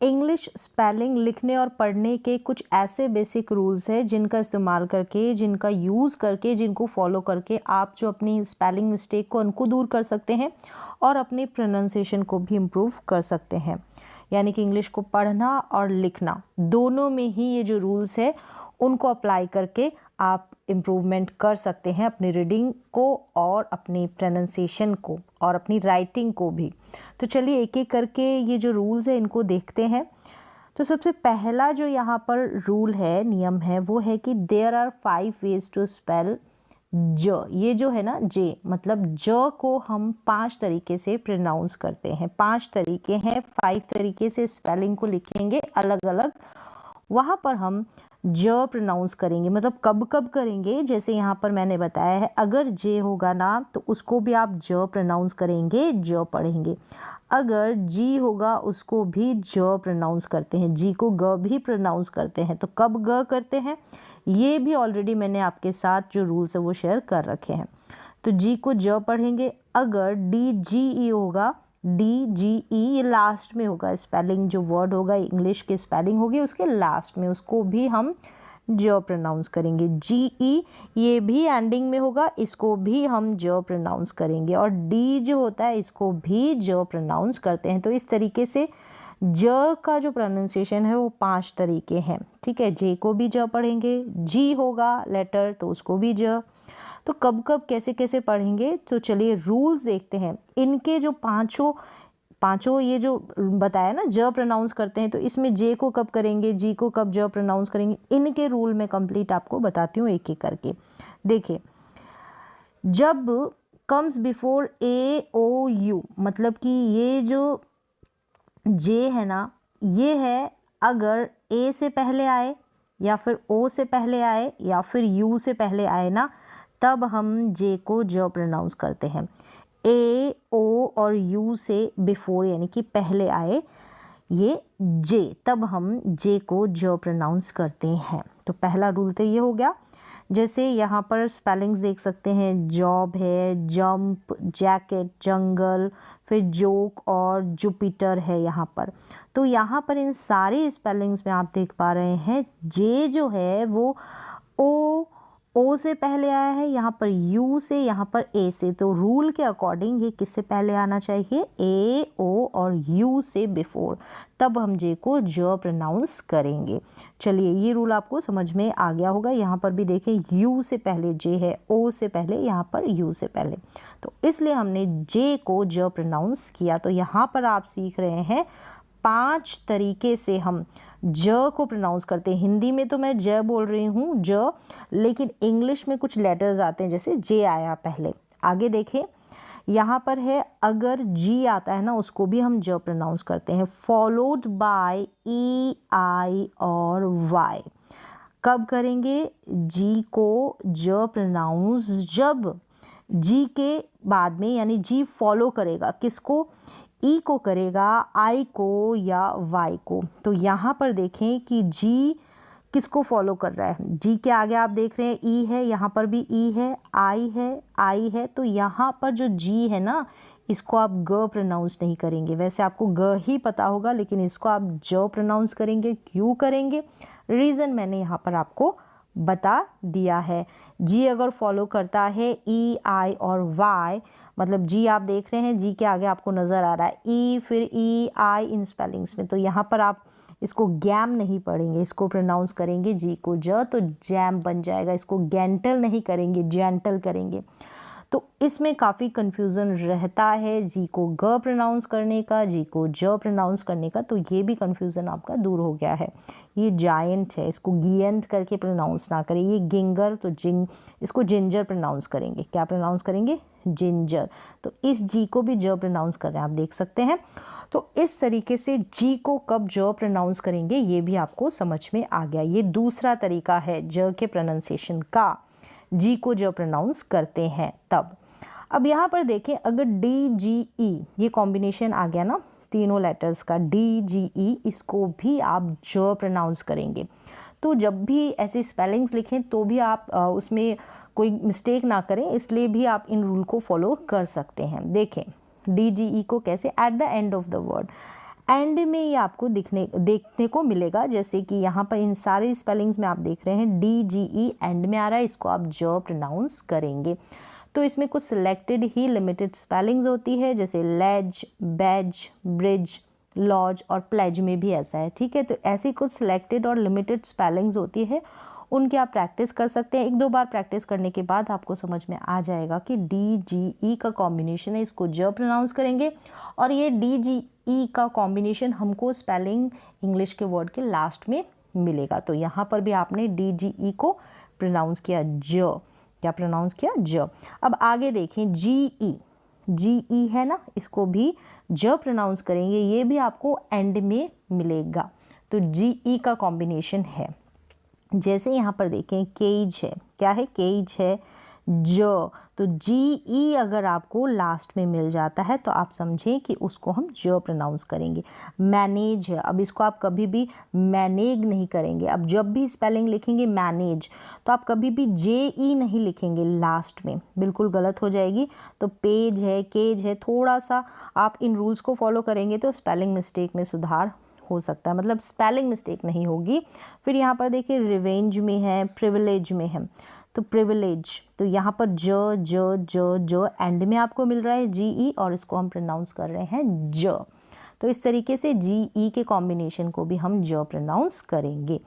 English spelling लिखने और पढ़ने के कुछ ऐसे बेसिक रूल्स हैं जिनका इस्तेमाल करके, जिनका यूज़ करके, जिनको फॉलो करके आप जो अपनी स्पेलिंग मिस्टेक को उनको दूर कर सकते हैं और अपनी प्रोनाउंसिएशन को भी इम्प्रूव कर सकते हैं। यानी कि इंग्लिश को पढ़ना और लिखना दोनों में ही ये जो रूल्स है उनको अप्लाई करके आप इम्प्रूवमेंट कर सकते हैं अपनी रीडिंग को और अपनी प्रोनाउंसिएशन को और अपनी राइटिंग को भी। तो चलिए एक एक करके ये जो रूल्स है इनको देखते हैं। तो सबसे पहला जो यहाँ पर रूल है, नियम है, वो है कि there are 5 ways to spell ज। ये जो है ना जे, मतलब ज को हम 5 तरीके से प्रोनाउंस करते हैं। 5 तरीके हैं, 5 तरीके से स्पेलिंग को लिखेंगे अलग अलग। वहाँ पर हम ज प्रोनाउंस करेंगे, मतलब कब कब करेंगे, जैसे यहाँ पर मैंने बताया है अगर जे होगा ना तो उसको भी आप ज प्रोनाउंस करेंगे, ज पढ़ेंगे। अगर जी होगा उसको भी ज प्रोनाउंस करते हैं, जी को ग भी प्रोनाउंस करते हैं। तो कब ग करते हैं ये भी ऑलरेडी मैंने आपके साथ जो रूल्स है वो शेयर कर रखे हैं। तो जी को ज पढ़ेंगे। अगर डी जी ई होगा, डी जी ई ये लास्ट में होगा, स्पेलिंग जो वर्ड होगा इंग्लिश की स्पेलिंग होगी उसके लास्ट में, उसको भी हम ज प्रोनाउंस करेंगे। जी ई ये भी एंडिंग में होगा, इसको भी हम ज प्रोनाउंस करेंगे। और डी जो होता है इसको भी ज प्रोनाउंस करते हैं। तो इस तरीके से ज का जो प्रोनाउंसिएशन है वो 5 तरीके हैं। ठीक है, जे को भी ज पढ़ेंगे, जी होगा लेटर तो उसको भी ज। तो कब कब कैसे कैसे पढ़ेंगे, तो चलिए रूल्स देखते हैं। इनके जो पांचों ये जो बताया ना ज प्रोनाउंस करते हैं, तो इसमें जे को कब करेंगे, जी को कब ज प्रोनाउंस करेंगे, इनके रूल मैं कंप्लीट आपको बताती हूँ एक एक करके। देखिए, जब comes before A O U, मतलब कि ये जो जे है ना, ये है अगर ए से पहले आए या फिर ओ से पहले आए या फिर यू से पहले आए ना, तब हम जे को ज प्रोनाउंस करते हैं। ए ओ और यू से बिफोर यानी कि पहले आए ये जे, तब हम जे को ज प्रोनाउंस करते हैं। तो पहला रूल तो ये हो गया। जैसे यहाँ पर स्पेलिंग्स देख सकते हैं, जॉब है, जंप, जैकेट, जंगल, फिर जोक और जुपिटर है यहाँ पर। तो यहाँ पर इन सारी स्पेलिंग्स में आप देख पा रहे हैं जे जो है वो ओ से पहले आया है, यहाँ पर यू से, यहाँ पर ए से। तो रूल के अकॉर्डिंग ये किससे पहले आना चाहिए, ए ओ और यू से बिफोर, तब हम जे को ज प्रोनाउंस करेंगे। चलिए ये रूल आपको समझ में आ गया होगा। यहाँ पर भी देखें यू से पहले जे है, ओ से पहले, यहाँ पर यू से पहले, तो इसलिए हमने जे को ज प्रोनाउंस किया। तो यहाँ पर आप सीख रहे हैं 5 तरीके से हम ज को प्रोनाउंस करते हैं। हिंदी में तो मैं ज बोल रही हूँ ज, लेकिन इंग्लिश में कुछ लेटर्स आते हैं, जैसे जे आया पहले। आगे देखें, यहाँ पर है अगर जी आता है ना उसको भी हम ज प्रोनाउंस करते हैं, फॉलोड बाय ई आई और वाई। कब करेंगे जी को ज प्रोनाउंस, जब जी के बाद में यानी जी फॉलो करेगा किसको, ई को करेगा, आई को या वाई को। तो यहाँ पर देखें कि जी किसको फॉलो कर रहा है, जी के आगे आप देख रहे हैं ई है, यहाँ पर भी ई है, आई है। तो यहाँ पर जो जी है ना इसको आप ग प्रोनाउंस नहीं करेंगे। वैसे आपको ग ही पता होगा, लेकिन इसको आप ज प्रोनाउंस करेंगे। क्यों करेंगे, रीज़न मैंने यहाँ पर आपको बता दिया है। जी अगर फॉलो करता है ई आई और वाई, मतलब जी आप देख रहे हैं, जी के आगे आपको नज़र आ रहा है ई, फिर ई आई इन स्पेलिंग्स में, तो यहाँ पर आप इसको गैम नहीं पढ़ेंगे, इसको प्रोनाउंस करेंगे जी को ज, तो जैम बन जाएगा। इसको गैंटल नहीं करेंगे, जेंटल करेंगे। तो इसमें काफ़ी कन्फ्यूज़न रहता है जी को ग प्रोनाउंस करने का, जी को ज प्रोनाउंस करने का। तो ये भी कन्फ्यूज़न आपका दूर हो गया है। ये जायंट है, इसको गियंट करके प्रोनाउंस ना करें। ये गिंगर, तो इसको जिंजर प्रोनाउंस करेंगे। क्या प्रोनाउंस करेंगे, जिंजर। तो इस जी को भी ज प्रोनाउंस कर रहे हैं, आप देख सकते हैं। तो इस तरीके से जी को कब ज प्रोनाउंस करेंगे ये भी आपको समझ में आ गया। ये दूसरा तरीका है ज के प्रोनाउंसिएशन का, जी को ज प्रोनाउंस करते हैं तब। अब यहाँ पर देखें, अगर डी जी ई ये कॉम्बिनेशन आ गया ना तीनों लेटर्स का, डी जी ई, इसको भी आप ज प्रोनाउंस करेंगे। तो जब भी ऐसे स्पेलिंग्स लिखें तो भी आप उसमें कोई मिस्टेक ना करें, इसलिए भी आप इन रूल को फॉलो कर सकते हैं। देखें डी जी ई को कैसे, at the end of the word, and में ये आपको देखने को मिलेगा, जैसे कि यहाँ पर इन सारे स्पेलिंग्स में आप देख रहे हैं DGE एंड में आ रहा है, इसको आप ज प्रोनाउंस करेंगे। तो इसमें कुछ सिलेक्टेड ही लिमिटेड स्पेलिंग्स होती है, जैसे लेज, बेज, ब्रिज, लॉज और प्लेज में भी ऐसा है, ठीक है। तो ऐसी कुछ सिलेक्टेड और लिमिटेड स्पेलिंग्स होती है, उनकी आप प्रैक्टिस कर सकते हैं। 1-2 बार प्रैक्टिस करने के बाद आपको समझ में आ जाएगा कि DGE का कॉम्बिनेशन है, इसको ज प्रोनाउंस करेंगे। और ये DGE का कॉम्बिनेशन हमको स्पेलिंग इंग्लिश के वर्ड के लास्ट में मिलेगा। तो यहाँ पर भी आपने DGE को प्रोनाउंस किया ज, क्या प्रोनाउंस किया ज। अब आगे देखें GE है ना, इसको भी ज प्रोनाउंस करेंगे, ये भी आपको एंड में मिलेगा। तो GE का कॉम्बिनेशन है। जैसे यहाँ पर देखें केज है, क्या है, केज है ज, तो GE अगर आपको लास्ट में मिल जाता है तो आप समझें कि उसको हम ज प्रोनाउंस करेंगे। मैनेज है, अब इसको आप कभी भी मैनेग नहीं करेंगे। अब जब भी स्पेलिंग लिखेंगे मैनेज तो आप कभी भी JE नहीं लिखेंगे लास्ट में, बिल्कुल गलत हो जाएगी। तो पेज है, केज है, थोड़ा सा आप इन रूल्स को फॉलो करेंगे तो स्पेलिंग मिस्टेक में सुधार हो सकता है, मतलब स्पेलिंग मिस्टेक नहीं होगी। फिर यहाँ पर देखिए रिवेंज में है, प्रिविलेज में है, तो प्रिविलेज, तो यहाँ पर ज एंड में आपको मिल रहा है GE और इसको हम प्रोनाउंस कर रहे हैं ज। तो इस तरीके से GE के कॉम्बिनेशन को भी हम ज प्रोनाउंस करेंगे।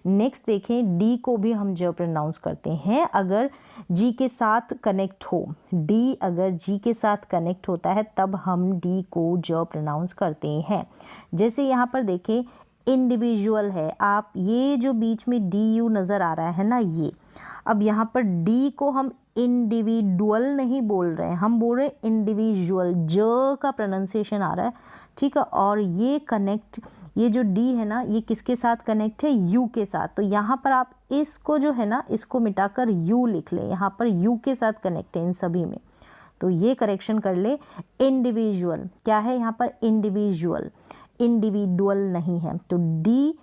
नेक्स्ट देखें D को भी हम ज प्रोनाउंस करते हैं अगर G के साथ कनेक्ट हो। D अगर G के साथ कनेक्ट होता है तब हम D को ज प्रोनाउंस करते हैं। जैसे यहाँ पर देखें इंडिविजुअल है, आप ये जो बीच में DU नज़र आ रहा है ना, ये अब यहाँ पर D को हम इंडिविजुअल नहीं बोल रहे हैं, हम बोल रहे हैं इंडिविजुअल, ज का प्रोनाउंसिएशन आ रहा है, ठीक है। और ये कनेक्ट, ये जो D है ना, ये किसके साथ कनेक्ट है, U के साथ। तो यहाँ पर आप इसको जो है ना, इसको मिटाकर U लिख लें, यहाँ पर U के साथ कनेक्ट है इन सभी में, तो ये करेक्शन कर ले। इंडिविजुअल क्या है यहाँ पर, इंडिविजुअल, इंडिविजुअल नहीं है। तो D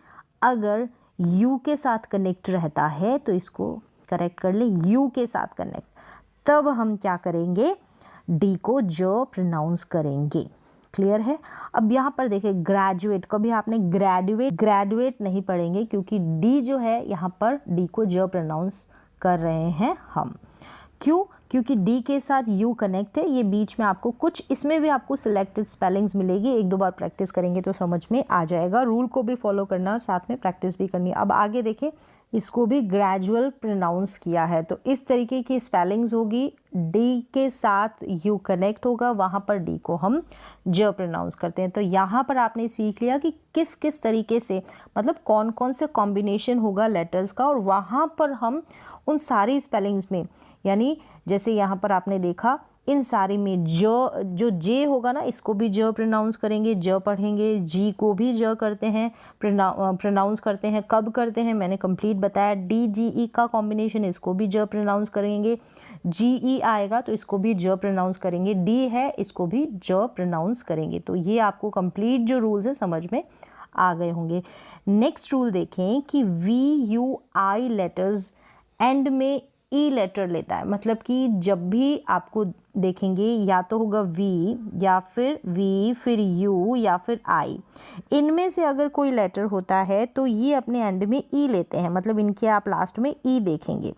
अगर U के साथ कनेक्ट रहता है तो इसको करेक्ट कर ले, U के साथ कनेक्ट, तब हम क्या करेंगे, D को ज प्रोनाउंस करेंगे। क्लियर है। अब यहाँ पर देखिए ग्रेजुएट, कभी आपने ग्रेजुएट नहीं पढ़ेंगे क्योंकि D जो है यहाँ पर D को ज प्रोनाउंस कर रहे हैं हम। क्यों, क्योंकि D के साथ U कनेक्ट है, ये बीच में आपको कुछ, इसमें भी आपको सिलेक्टेड स्पेलिंग्स मिलेगी, 1-2 बार प्रैक्टिस करेंगे तो समझ में आ जाएगा। रूल को भी फॉलो करना और साथ में प्रैक्टिस भी करनी है। अब आगे देखें, इसको भी ग्रेजुअल प्रोनाउंस किया है, तो इस तरीके की स्पेलिंग्स होगी। D के साथ U कनेक्ट होगा, वहाँ पर D को हम ज प्रोनाउंस करते हैं। तो यहाँ पर आपने सीख लिया कि किस किस तरीके से, मतलब कौन कौन से कॉम्बिनेशन होगा लेटर्स का, और वहाँ पर हम उन सारी स्पेलिंग्स में, यानी जैसे यहाँ पर आपने देखा इन सारी में जो जे होगा ना, इसको भी ज प्रोनाउंस करेंगे, ज पढ़ेंगे। जी को भी ज करते हैं, प्रोनाउंस करते हैं। कब करते हैं मैंने कंप्लीट बताया। DGE का कॉम्बिनेशन, इसको भी ज प्रोनाउंस करेंगे। GE आएगा तो इसको भी ज प्रोनाउंस करेंगे। D है, इसको भी ज प्रोनाउंस करेंगे। तो ये आपको कंप्लीट जो रूल्स है समझ में आ गए होंगे। नेक्स्ट रूल देखें कि VUI लेटर्स एंड में ई लेटर लेता है, मतलब कि जब भी आपको देखेंगे या तो होगा V या फिर V फिर U या फिर I, इनमें से अगर कोई लेटर होता है तो ये अपने एंड में ई लेते हैं, मतलब इनके आप लास्ट में ई देखेंगे।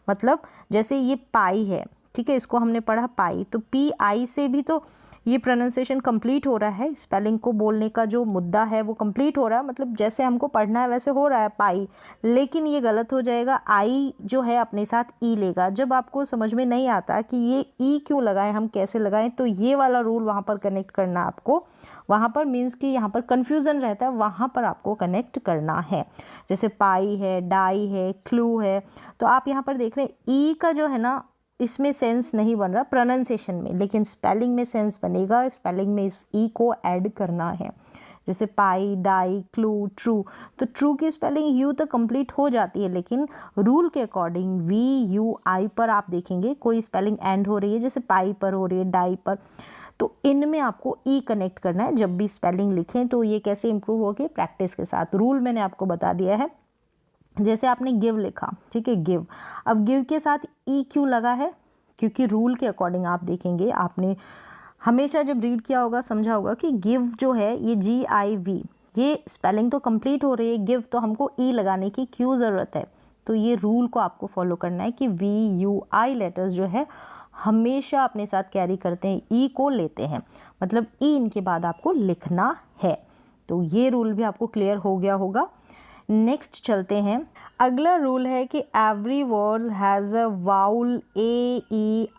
मतलब जैसे ये पाई है, ठीक है, इसको हमने पढ़ा पाई, तो PI से भी तो ये प्रोनाउंसिएशन कंप्लीट हो रहा है, स्पेलिंग को बोलने का जो मुद्दा है वो कंप्लीट हो रहा है, मतलब जैसे हमको पढ़ना है वैसे हो रहा है पाई, लेकिन ये गलत हो जाएगा। आई जो है अपने साथ ई लेगा। जब आपको समझ में नहीं आता कि ये ई क्यों लगाएं, हम कैसे लगाएं, तो ये वाला रूल वहाँ पर कनेक्ट करना आपको, वहाँ पर मीन्स कि यहाँ पर कन्फ्यूज़न रहता है, वहाँ पर आपको कनेक्ट करना है। जैसे पाई है, डाई है, क्लू है, तो आप यहाँ पर देख रहे हैं ई का जो है ना, इसमें सेंस नहीं बन रहा प्रोनाउंसिएशन में, लेकिन स्पेलिंग में सेंस बनेगा। स्पेलिंग में इस ई को ऐड करना है। जैसे पाई, डाई, क्लू, ट्रू, तो ट्रू की स्पेलिंग यू तक कंप्लीट हो जाती है, लेकिन रूल के अकॉर्डिंग VUI पर आप देखेंगे कोई स्पेलिंग एंड हो रही है, जैसे पाई पर हो रही है, डाई पर, तो इनमें आपको ई कनेक्ट करना है जब भी स्पेलिंग लिखें। तो ये कैसे इंप्रूव होगी, प्रैक्टिस के साथ। रूल मैंने आपको बता दिया है। जैसे आपने गिव लिखा, ठीक है, गिव, अब गिव के साथ ई क्यों लगा है, क्योंकि रूल के अकॉर्डिंग आप देखेंगे, आपने हमेशा जब रीड किया होगा समझा होगा कि गिव जो है ये GIV, ये स्पेलिंग तो कंप्लीट हो रही है, गिव तो हमको ई लगाने की क्यों ज़रूरत है। तो ये रूल को आपको फॉलो करना है कि VUI लेटर्स जो है हमेशा अपने साथ कैरी करते हैं, ई को लेते हैं, मतलब ई इनके बाद आपको लिखना है। तो ये रूल भी आपको क्लियर हो गया होगा। नेक्स्ट चलते हैं, अगला रूल है कि every word has a vowel AEIOU।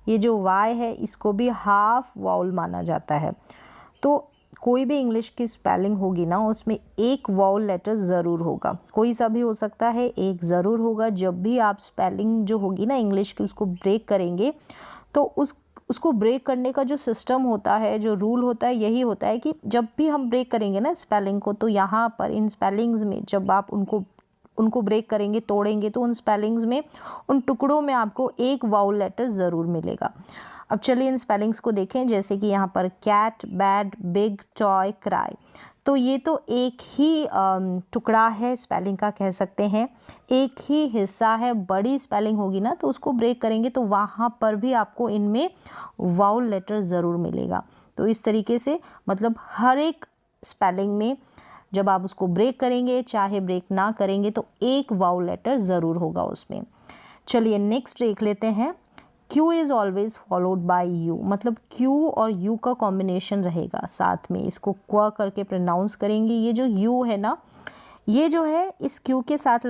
ये जो वाई है इसको भी हाफ वाउल माना जाता है। तो कोई भी इंग्लिश की स्पेलिंग होगी ना उसमें एक वाउल लेटर ज़रूर होगा, कोई सा भी हो सकता है, एक ज़रूर होगा। जब भी आप स्पेलिंग जो होगी ना इंग्लिश की उसको ब्रेक करेंगे तो उसको ब्रेक करने का जो सिस्टम होता है, जो रूल होता है, यही होता है कि जब भी हम ब्रेक करेंगे ना स्पेलिंग को, तो यहाँ पर इन स्पेलिंग्स में जब आप उनको ब्रेक करेंगे, तोड़ेंगे, तो उन स्पेलिंग्स में, उन टुकड़ों में आपको एक वाउल लेटर ज़रूर मिलेगा। अब चलिए इन स्पेलिंग्स को देखें, जैसे कि यहाँ पर cat, bad, big, toy, cry. तो ये तो एक ही टुकड़ा है स्पेलिंग का, कह सकते हैं एक ही हिस्सा है। बड़ी स्पेलिंग होगी ना तो उसको ब्रेक करेंगे तो वहाँ पर भी आपको इनमें वाउल लेटर ज़रूर मिलेगा। तो इस तरीके से मतलब हर एक स्पेलिंग में जब आप उसको ब्रेक करेंगे, चाहे ब्रेक ना करेंगे, तो एक वाउल लेटर ज़रूर होगा उसमें। चलिए नेक्स्ट देख लेते हैं, Q is always followed by U, मतलब Q और U का कॉम्बिनेशन रहेगा साथ में, इसको क्व करके प्रोनाउंस करेंगे। ये जो U है ना, ये जो है इस Q के साथ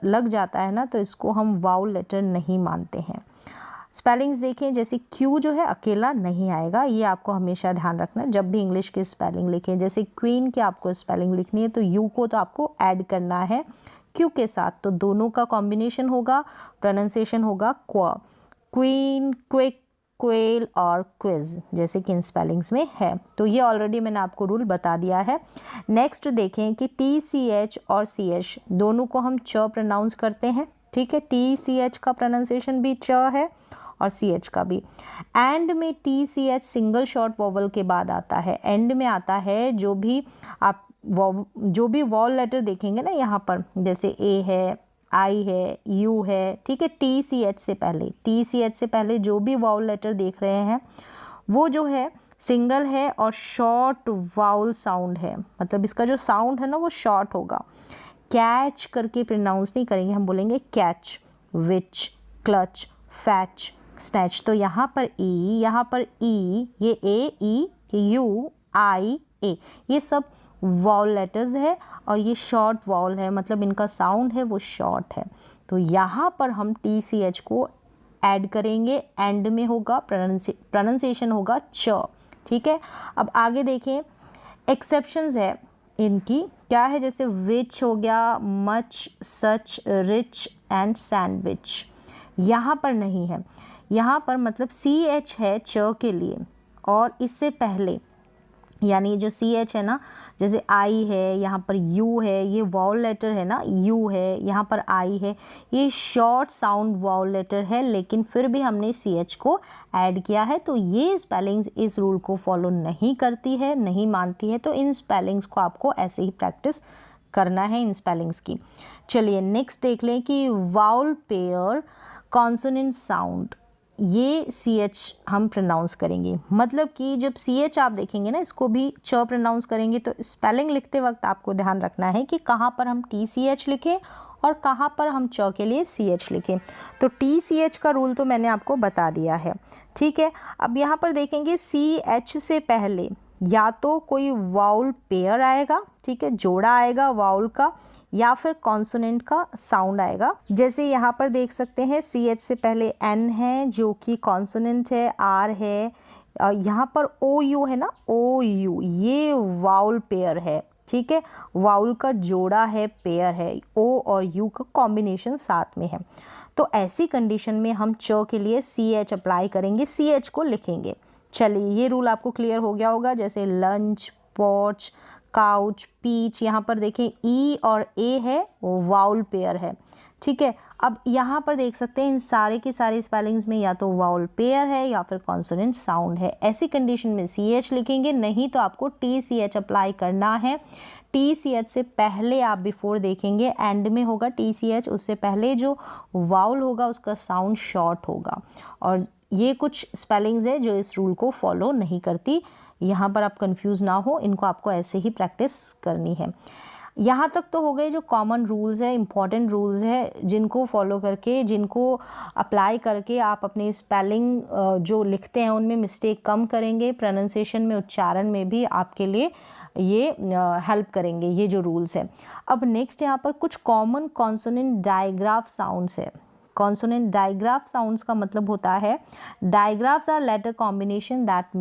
लग जाता है ना, तो इसको हम वाउल लेटर नहीं मानते हैं। स्पेलिंग्स देखें, जैसे Q जो है अकेला नहीं आएगा, ये आपको हमेशा ध्यान रखना जब भी इंग्लिश की स्पेलिंग लिखें। जैसे क्वीन की आपको स्पेलिंग लिखनी है तो U को तो आपको ऐड करना है Q के साथ, तो दोनों का कॉम्बिनेशन होगा, प्रोनाउंसिएशन होगा क्व, क्वीन, क्विक, क्वेल और क्विज, जैसे कि इन स्पेलिंग्स में है। तो ये ऑलरेडी मैंने आपको रूल बता दिया है। नेक्स्ट देखें कि TCH और CH दोनों को हम च प्रोनाउंस करते हैं, ठीक है। TCH का प्रोनाउंसिएशन भी च है और CH का भी। एंड में TCH सिंगल शॉर्ट वॉवल के बाद आता है, एंड में आता है। जो भी वॉल लेटर देखेंगे ना यहाँ पर, जैसे A है, I है, U है, ठीक है, TCH से पहले जो भी वाउल लेटर देख रहे हैं वो जो है सिंगल है और शॉर्ट वाउल साउंड है, मतलब इसका जो साउंड है ना वो शॉर्ट होगा। कैच करके प्रोनाउंस नहीं करेंगे, हम बोलेंगे कैच, विच, क्लच, फैच, स्नैच। तो यहाँ पर E, यहाँ पर E, ये A, E, U, I, A, ये सब वाउल लेटर्स है और ये शॉर्ट वाउल है, मतलब इनका साउंड है वो शॉर्ट है। तो यहाँ पर हम TCH को ऐड करेंगे, एंड में होगा, प्रोनाउंसिएशन होगा च, ठीक है। अब आगे देखें, एक्सेप्शंस है इनकी, क्या है, जैसे विच हो गया, much, such, rich and sandwich, यहाँ पर नहीं है। यहाँ पर मतलब CH है च के लिए, और इससे पहले यानी जो CH है ना, जैसे I है, यहाँ पर U है, ये वाउल लेटर है ना, U है, यहाँ पर I है, ये शॉर्ट साउंड वाउल लेटर है, लेकिन फिर भी हमने CH को ऐड किया है। तो ये स्पेलिंग्स इस रूल को फॉलो नहीं करती है, नहीं मानती है। तो इन स्पेलिंग्स को आपको ऐसे ही प्रैक्टिस करना है, इन स्पेलिंग्स की। चलिए नेक्स्ट देख लें कि वाउल पेयर कॉन्सोनेंट साउंड, ये CH हम प्रोनाउंस करेंगे, मतलब कि जब CH आप देखेंगे ना, इसको भी च प्रोनाउंस करेंगे। तो स्पेलिंग लिखते वक्त आपको ध्यान रखना है कि कहाँ पर हम TCH लिखें और कहाँ पर हम च के लिए CH लिखें। तो TCH का रूल तो मैंने आपको बता दिया है, ठीक है। अब यहाँ पर देखेंगे CH से पहले या तो कोई वाउल पेयर आएगा, ठीक है, जोड़ा आएगा वाउल का, या फिर कॉन्सोनेंट का साउंड आएगा। जैसे यहाँ पर देख सकते हैं CH से पहले N है जो कि कॉन्सोनेंट है, R है, यहाँ पर OU है ना, OU, ये वाउल पेयर है, ठीक है, वाउल का जोड़ा है, पेयर है, O और U का कॉम्बिनेशन साथ में है। तो ऐसी कंडीशन में हम च के लिए CH अप्लाई करेंगे, CH को लिखेंगे। चलिए ये रूल आपको क्लियर हो गया होगा। जैसे लंच, पॉच, काउच, पीच, यहाँ पर देखें E और A है, वो वाउल पेयर है, ठीक है। अब यहाँ पर देख सकते हैं इन सारे की सारी स्पेलिंग्स में या तो वाउल पेयर है या फिर कॉन्सोनेंट साउंड है। ऐसी कंडीशन में CH लिखेंगे, नहीं तो आपको TCH अप्लाई करना है। TCH से पहले आप बिफोर देखेंगे, एंड में होगा TCH, उससे पहले जो वाउल होगा उसका साउंड शॉर्ट होगा। और ये कुछ स्पेलिंग्स है जो इस रूल को फॉलो नहीं करती। यहाँ पर आप कंफ्यूज ना हो, इनको आपको ऐसे ही प्रैक्टिस करनी है। यहाँ तक तो हो गए जो कॉमन रूल्स है, इंपॉर्टेंट रूल्स है, जिनको फॉलो करके, जिनको अप्लाई करके आप अपनी स्पेलिंग जो लिखते हैं उनमें मिस्टेक कम करेंगे, प्रोनाउंसिएशन में, उच्चारण में भी आपके लिए ये हेल्प करेंगे ये जो रूल्स है। अब नेक्स्ट यहाँ पर कुछ कॉमन कॉन्सोनेंट डाइग्राफ साउंड्स है। कॉन्सोनेंट डाइग्राफ साउंड्स का मतलब होता है digraphs are letter combination that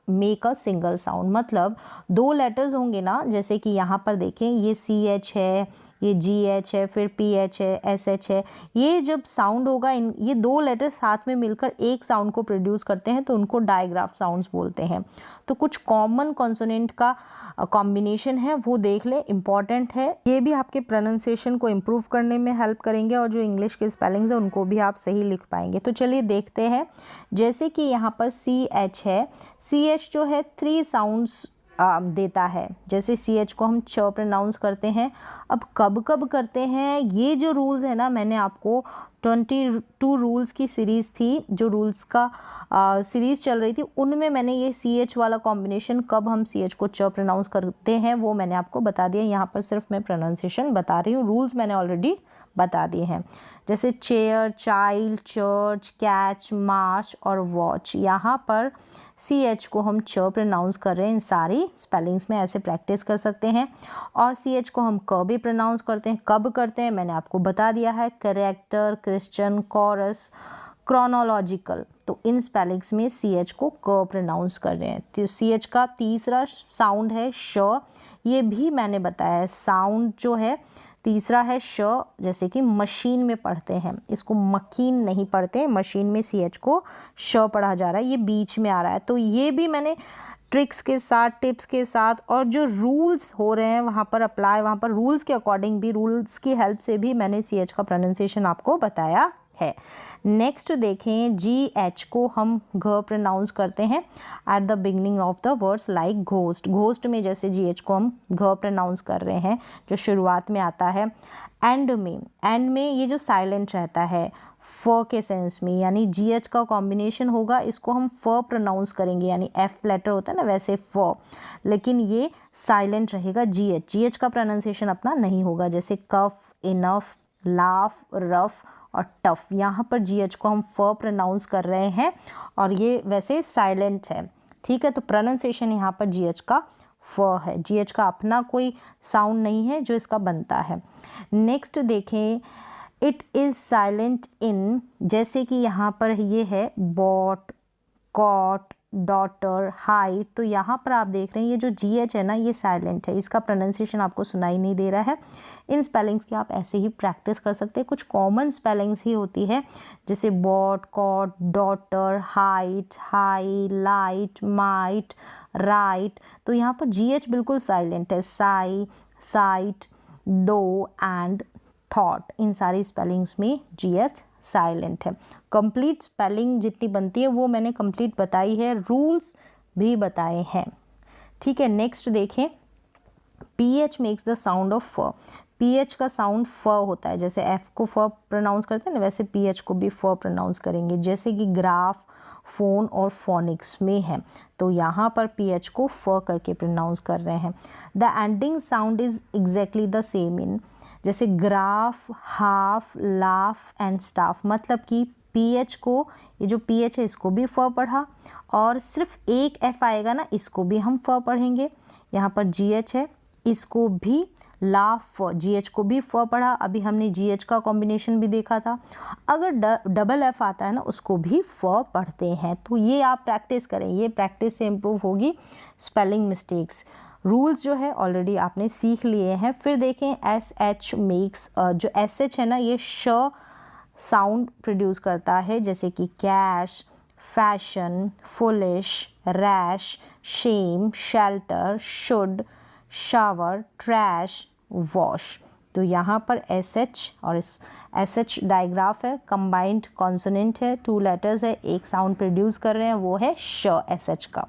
make a single sound. मतलब दो लेटर्स होंगे ना, जैसे कि यहाँ पर देखें ये CH है, ये GH है, फिर PH है, SH है। ये जब साउंड होगा, ये दो लेटर साथ में मिलकर एक साउंड को प्रोड्यूस करते हैं तो उनको डाइग्राफ साउंड्स बोलते हैं। तो कुछ कॉमन कॉन्सोनेंट का कॉम्बिनेशन है वो देख ले, इम्पॉर्टेंट है। ये भी आपके प्रोनाउंसिएशन को इम्प्रूव करने में हेल्प करेंगे और जो इंग्लिश के स्पेलिंग्स है उनको भी आप सही लिख पाएंगे। तो चलिए देखते हैं। जैसे कि यहाँ पर CH है, CH जो है 3 साउंड्स देता है। जैसे CH को हम च प्रोनाउंस करते हैं। अब कब कब करते हैं, ये जो रूल्स है ना, मैंने आपको 22 रूल्स की सीरीज़ थी, जो रूल्स का सीरीज़ चल रही थी, उनमें मैंने ये CH वाला कॉम्बिनेशन, कब हम CH को च प्रोनाउंस करते हैं, वो मैंने आपको बता दिया। यहाँ पर सिर्फ मैं प्रोनाउंसिएशन बता रही हूँ, रूल्स मैंने ऑलरेडी बता दिए हैं। जैसे चेयर, चाइल्ड, चर्च, कैच, मार्च और वॉच, यहाँ पर CH को हम च प्रोनाउंस कर रहे हैं। इन सारी स्पेलिंग्स में ऐसे प्रैक्टिस कर सकते हैं। और CH को हम क भी प्रोनाउंस करते हैं। कब करते हैं मैंने आपको बता दिया है, करेक्टर, क्रिश्चियन, कॉरस, क्रोनोलॉजिकल। तो इन स्पेलिंग्स में CH को क प्रोनाउंस कर रहे हैं। तो CH का तीसरा साउंड है श, ये भी मैंने बताया है। साउंड जो है तीसरा है श, जैसे कि मशीन में पढ़ते हैं, इसको मकीन नहीं पढ़ते, मशीन में CH को श पढ़ा जा रहा है, ये बीच में आ रहा है। तो ये भी मैंने ट्रिक्स के साथ, टिप्स के साथ, और जो रूल्स हो रहे हैं वहाँ पर अप्लाई, वहाँ पर रूल्स के अकॉर्डिंग भी, रूल्स की हेल्प से भी मैंने CH का प्रोनाउंसिएशन आपको बताया है। नेक्स्ट देखें, GH को हम घ प्रोनाउंस करते हैं at the beginning of the words like ghost. Ghost में जैसे GH को हम घ प्रोनाउंस कर रहे हैं, जो शुरुआत में आता है। एंड में ये जो साइलेंट रहता है फ के सेंस में, यानी GH का कॉम्बिनेशन होगा, इसको हम फ प्रोनाउंस करेंगे, यानी F लेटर होता है ना वैसे फ, लेकिन ये साइलेंट रहेगा। GH का प्रोनाउंसिएशन अपना नहीं होगा, जैसे कफ, इनफ, लाफ, रफ और टफ। यहाँ पर GH को हम फ प्रोनाउंस कर रहे हैं और ये वैसे साइलेंट है, ठीक है। तो प्रोनाउंसिएशन यहाँ पर GH का फ है, GH का अपना कोई साउंड नहीं है जो इसका बनता है। नेक्स्ट देखें, इट इज़ साइलेंट इन, जैसे कि यहाँ पर ये है बॉट, कॉट, डॉटर, हाइट। तो यहाँ पर आप देख रहे हैं ये जो GH है ना, ये साइलेंट है, इसका प्रोनाउंसिएशन आपको सुनाई नहीं दे रहा है। इन स्पेलिंग्स की आप ऐसे ही प्रैक्टिस कर सकते हैं। कुछ कॉमन स्पेलिंग्स ही होती है, जैसे bought, caught, daughter, height, high, light, might, right. तो यहाँ पर GH बिल्कुल साइलेंट है। Sigh, sight, though and thought, इन सारी स्पेलिंग्स में GH साइलेंट है। कंप्लीट स्पेलिंग जितनी बनती है वो मैंने कंप्लीट बताई है, रूल्स भी बताए हैं, ठीक है। नेक्स्ट देखें, PH makes the sound of फ। PH का साउंड फ होता है, जैसे F को फ प्रोनाउंस करते हैं ना, वैसे PH को भी फ प्रोनाउंस करेंगे, जैसे कि ग्राफ, फोन और फोनिक्स में है। तो यहाँ पर PH को फ करके प्रोनाउंस कर रहे हैं। The ending sound is exactly the same in, जैसे graph, half, laugh and staff. मतलब कि PH को, ये जो PH है इसको भी फ पढ़ा, और सिर्फ एक F आएगा ना, इसको भी हम फ पढ़ेंगे। यहाँ पर GH है, इसको भी लाफ, GH को भी फ पढ़ा। अभी हमने GH का कॉम्बिनेशन भी देखा था। अगर डबल F आता है ना, उसको भी फ पढ़ते हैं। तो ये आप प्रैक्टिस करें, ये प्रैक्टिस से इम्प्रूव होगी स्पेलिंग मिस्टेक्स। रूल्स जो है ऑलरेडी आपने सीख लिए हैं। फिर देखें, SH मेक्स, जो SH है ना, ये श साउंड प्रोड्यूस करता है, जैसे कि cash, fashion, foolish, rash, shame, shelter, should, shower, trash, wash. तो यहाँ पर SH और इस SH डायग्राफ है, कंबाइंड कॉन्सोनेंट है, 2 लेटर्स है, एक साउंड प्रोड्यूस कर रहे हैं, वो है श SH का।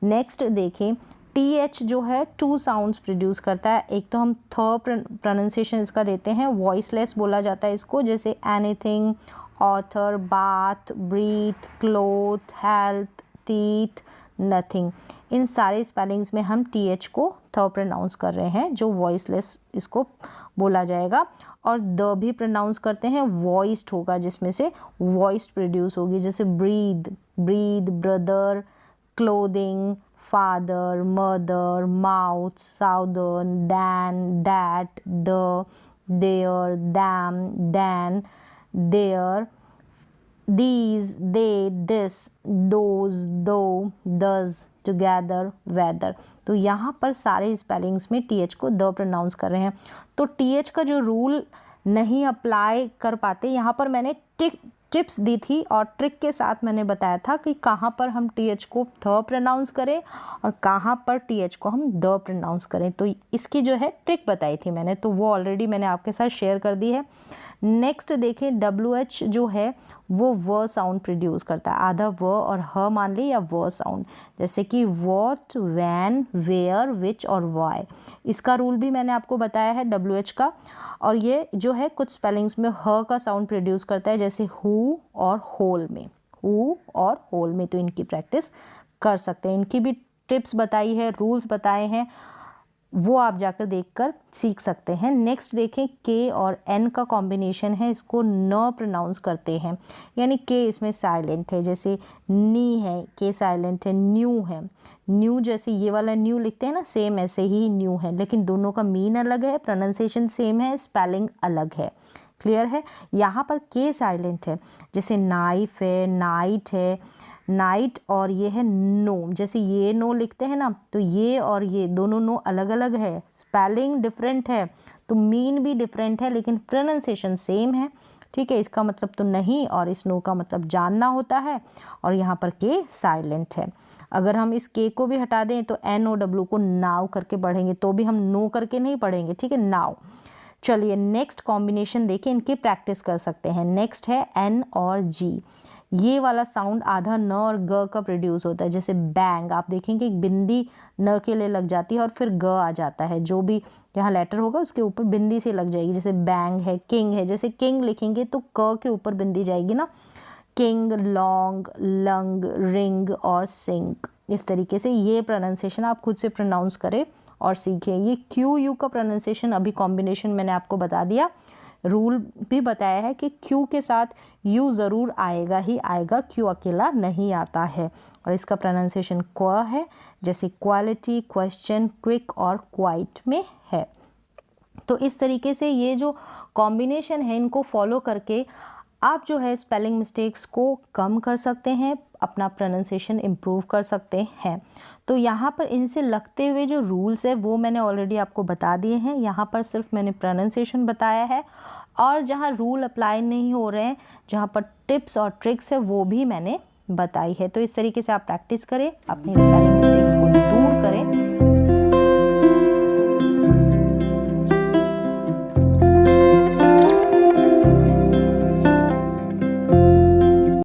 नेक्स्ट देखें, TH जो है 2 साउंड्स प्रोड्यूस करता है। एक तो हम थ प्रोनाउंसिएशन इसका देते हैं, वॉइसलेस बोला जाता है इसको, जैसे anything, author, bath, breathe, cloth, health, teeth, nothing. इन सारे स्पेलिंग्स में हम TH को थ प्रोनाउंस कर रहे हैं, जो वॉइसलेस इसको बोला जाएगा। और द भी प्रोनाउंस करते हैं, वॉइस्ड होगा, जिसमें से वॉइस्ड प्रोड्यूस होगी, जैसे breathe, breathe, brother, clothing, father, mother, mouth, southern, than, that, the, there, them, than, there, these, they, this, those, though, does, together, whether। तो यहाँ पर सारे स्पेलिंग्स में TH को द प्रोनाउंस कर रहे हैं। तो TH का जो रूल नहीं अप्लाई कर पाते, यहाँ पर मैंने टिप्स दी थी और ट्रिक के साथ मैंने बताया था कि कहाँ पर हम TH को थ प्रोनाउंस करें और कहाँ पर TH को हम द प्रोनाउंस करें। तो इसकी जो है ट्रिक बताई थी मैंने, तो वो ऑलरेडी मैंने आपके साथ शेयर कर दी है। नेक्स्ट देखें, WH जो है वो व साउंड प्रोड्यूस करता है, आधा व और ह मान ली या व साउंड, जैसे कि वॉट, वैन, वेयर, विच और वाई। इसका रूल भी मैंने आपको बताया है WH का। और ये जो है कुछ स्पेलिंग्स में ह का साउंड प्रोड्यूस करता है, जैसे हु और होल में, हु और होल में। तो इनकी प्रैक्टिस कर सकते हैं, इनकी भी टिप्स बताई है, रूल्स बताए हैं, वो आप जाकर देखकर सीख सकते हैं। नेक्स्ट देखें, के और एन का कॉम्बिनेशन है, इसको न प्रोनाउंस करते हैं, यानी के इसमें साइलेंट है, जैसे नी है, के साइलेंट है, न्यू है, न्यू जैसे ये वाला न्यू लिखते हैं ना, सेम ऐसे ही न्यू है, लेकिन दोनों का मीन अलग है, प्रोनाउंसिएशन सेम है, स्पेलिंग अलग है। क्लियर है? यहाँ पर के साइलेंट है, जैसे नाइफ है, नाइट है, नाइट, और ये है नो, जैसे ये नो लिखते हैं ना, तो ये और ये दोनों नो अलग अलग है, स्पेलिंग डिफरेंट है, तो मीन भी डिफरेंट है, लेकिन प्रोनाउंसिएशन सेम है। ठीक है, इसका मतलब तो नहीं, और इस नो का मतलब जानना होता है, और यहाँ पर के साइलेंट है। अगर हम इस के को भी हटा दें तो NOW को नाव करके पढ़ेंगे, तो भी हम नो करके नहीं पढ़ेंगे। ठीक है, नाव। चलिए नेक्स्ट कॉम्बिनेशन देखिए, इनकी प्रैक्टिस कर सकते हैं। नेक्स्ट है N और G। ये वाला साउंड आधा न और ग का प्रोड्यूस होता है, जैसे बैंग, आप देखेंगे एक बिंदी न के लिए लग जाती है और फिर ग आ जाता है, जो भी यहाँ लेटर होगा उसके ऊपर बिंदी से लग जाएगी, जैसे बैंग है, किंग है, जैसे किंग लिखेंगे तो क के ऊपर बिंदी जाएगी ना, किंग, लॉन्ग, लंग, रिंग और सिंक। इस तरीके से ये प्रोनाउंसिएशन आप खुद से प्रोनाउंस करें और सीखें। ये QU का प्रोनाउंसिएशन अभी कॉम्बिनेशन मैंने आपको बता दिया, रूल भी बताया है कि Q के साथ U ज़रूर आएगा ही आएगा, Q अकेला नहीं आता है। और इसका प्रोनाउंसिएशन क्व है, जैसे क्वालिटी, क्वेश्चन, क्विक और क्वाइट में है। तो इस तरीके से ये जो कॉम्बिनेशन है, इनको फॉलो करके आप जो है स्पेलिंग मिस्टेक्स को कम कर सकते हैं, अपना प्रोनाउंसिएशन इम्प्रूव कर सकते हैं। तो यहाँ पर इनसे लगते हुए जो रूल्स है वो मैंने ऑलरेडी आपको बता दिए हैं। यहाँ पर सिर्फ मैंने प्रोनाउंसिएशन बताया है, और जहाँ रूल अप्लाई नहीं हो रहे हैं, जहाँ पर टिप्स और ट्रिक्स है, वो भी मैंने बताई है। तो इस तरीके से आप प्रैक्टिस करें, अपनी स्पेलिंग मिस्टेक्स को दूर करें।